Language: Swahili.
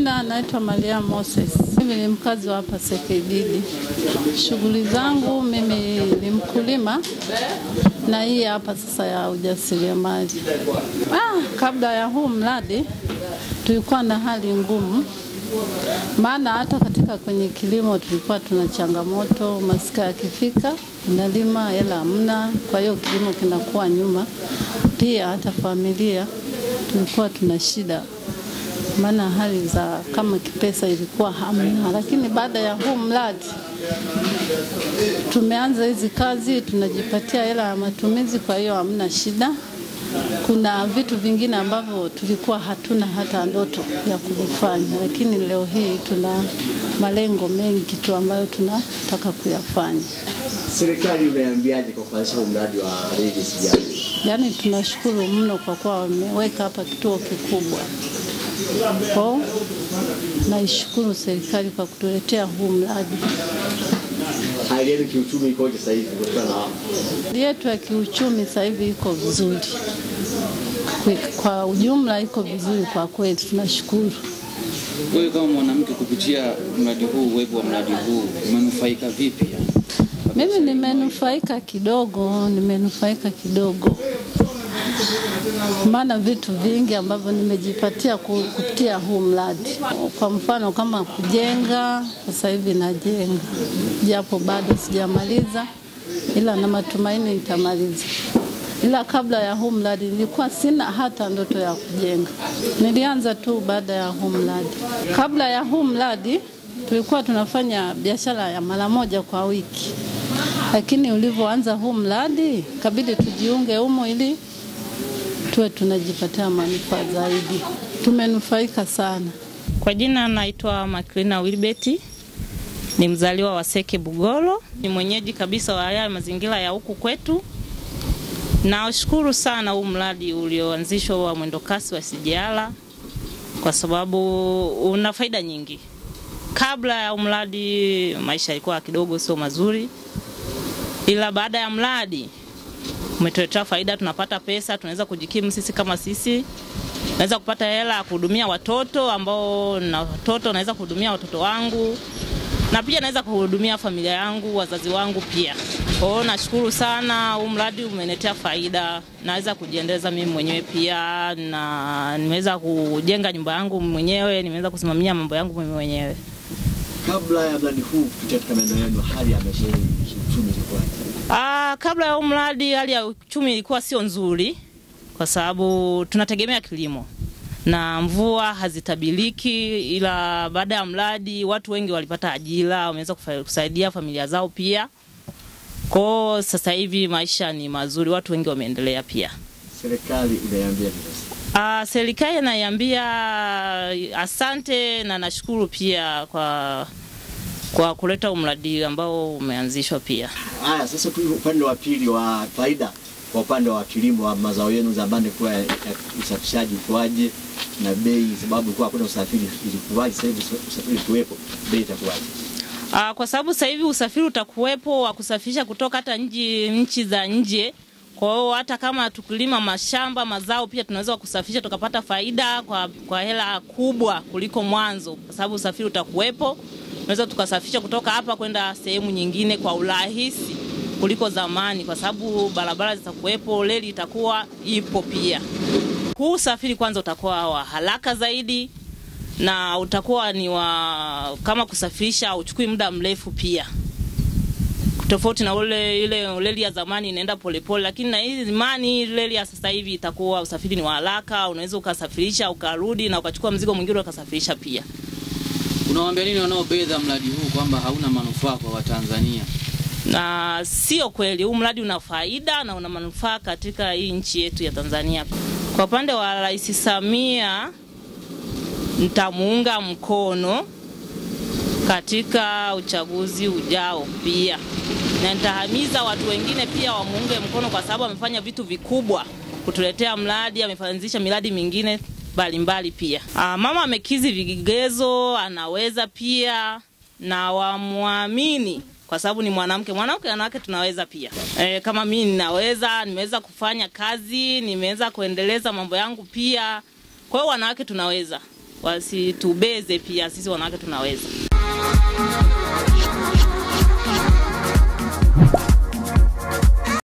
Majina naitwa Maria Moses. Mimi ni mkazi wa hapa Sekebidi. Shughuli zangu mimi ni mkulima na hii hapa sasa ya ujasiriamali. Kabla ya huu mradi tulikuwa na hali ngumu. Maana hata katika kwenye kilimo tulikuwa tuna changamoto, masika yakifika tunalima hela hamna, kwa hiyo kilimo kinakuwa nyuma. Pia hata familia tulikuwa tuna shida. Maana hali za kama kipesa ilikuwa hamna, lakini baada ya huu mradi tumeanza hizi kazi, tunajipatia hela ya matumizi, kwa hiyo hamna shida. Kuna vitu vingine ambavyo tulikuwa hatuna hata ndoto ya kufanya, lakini leo hii tuna malengo mengi tu ambayo tunataka kuyafanya. Serikali imeambiaje kwa kuanzisha mradi wa reli sijali? Yaani tunashukuru mno kwa kuwa wameweka hapa kituo kikubwa. Kwa naishukuru serikali kwa kutuletea huu mradi. Hali yetu kiuchumi ikoje sasa hivi kutokana na hali yetu ya kiuchumi sasa hivi iko vizuri. Kwa ujumla iko vizuri kwa kweli, tunashukuru. Wewe kama mwanamke kupitia mradi huu, uwepo wa mradi huu, umenufaika vipi? Mimi nimenufaika kidogo. Maana vitu vingi ambavyo nimejipatia kupitia huu mradi. Kwa mfano kama kujenga, sasa hivi najenga. Japo bado sijamaliza, ila na matumaini nitamaliza. Ila kabla ya huu mradi nilikuwa sina hata ndoto ya kujenga. Nilianza tu baada ya huu mradi. Kabla ya huu mradi tulikuwa tunafanya biashara ya mara moja kwa wiki. Lakini ulivyoanza huu mradi kabidi tujiunge humo ili tuwe tunajipatia manufaa zaidi. Tumenufaika sana. Kwa jina naitwa Makrina Wilbeti. Ni mzaliwa wa Seke Bugolo. Ni mwenyeji kabisa wa haya mazingira ya huku kwetu. Nashukuru sana huu mradi ulioanzishwa wa mwendokasi wa SGR kwa sababu una faida nyingi. Kabla ya mradi maisha yalikuwa kidogo sio mazuri. Ila baada ya mradi umetuletea faida, tunapata pesa, tunaweza kujikimu sisi kama sisi. Naweza kupata hela ya kuhudumia watoto ambao na watoto naweza kuhudumia watoto wangu. Na pia naweza kuhudumia familia yangu, wazazi wangu pia. Kwa hiyo nashukuru sana, huu mradi umeniletea faida. Naweza kujiendeleza mimi mwenyewe pia, na nimeweza kujenga nyumba yangu mwenyewe, nimeweza kusimamia mambo yangu mimi mwenyewe. Kabla ya mradi huu kupitia katika maeneo yenu, hali ya maisha ya uchumi ilikuwaje? Kabla ya mradi hali ya uchumi ilikuwa sio nzuri kwa sababu tunategemea kilimo na mvua hazitabiliki, ila baada ya mradi watu wengi walipata ajira, wameweza kusaidia familia zao pia. Kwa sasa hivi maisha ni mazuri, watu wengi wameendelea pia. Serikali inaiambia nini? Serikali inaiambia asante na nashukuru pia kwa kuleta mradi ambao umeanzishwa pia. Sasa tu upande wa pili wa faida kwa upande wa kilimo wa mazao yenu zamani kwa usafishaji kwaje na bei, sababu kwa hakuna usafiri ilikuwaje, sasa hivi usafiri kuwepo, bei itakuwaje? Kwa sababu sasa hivi usafiri utakuwepo wa kusafirisha kutoka hata nchi za nje. Kwa hiyo hata kama tukilima mashamba mazao pia tunaweza kusafirisha tukapata faida kwa hela kubwa kuliko mwanzo, kwa sababu usafiri utakuwepo. Tunaweza tukasafisha kutoka hapa kwenda sehemu nyingine kwa urahisi kuliko zamani, kwa sababu barabara zitakuwepo, reli itakuwa ipo pia. Huu usafiri kwanza utakuwa wa haraka zaidi na utakuwa ni kama kusafirisha uchukui muda mrefu pia. Tofauti na ile reli ya zamani inaenda polepole, lakini na hii zamani reli ya sasa hivi itakuwa usafiri ni wa haraka, unaweza ukasafirisha ukarudi na ukachukua mzigo mwingine ukasafirisha pia. Unawaambia nini wanaobeza mradi huu kwamba hauna manufaa kwa Watanzania? Na sio kweli, huu mradi una faida na una manufaa katika hii nchi yetu ya Tanzania. Kwa upande wa Rais Samia nitamuunga mkono katika uchaguzi ujao pia. Na nitahimiza watu wengine pia wamuunge mkono kwa sababu amefanya vitu vikubwa kutuletea mradi, amefanzisha miradi mingine mbalimbali pia. Mama amekizi vigezo, anaweza pia na wamuamini kwa sababu ni mwanamke. Wanawake tunaweza pia. Kama mimi nimeweza kufanya kazi, nimeweza kuendeleza mambo yangu pia. Kwa hiyo wanawake tunaweza. wasitubeze pia, sisi wanawake tunaweza.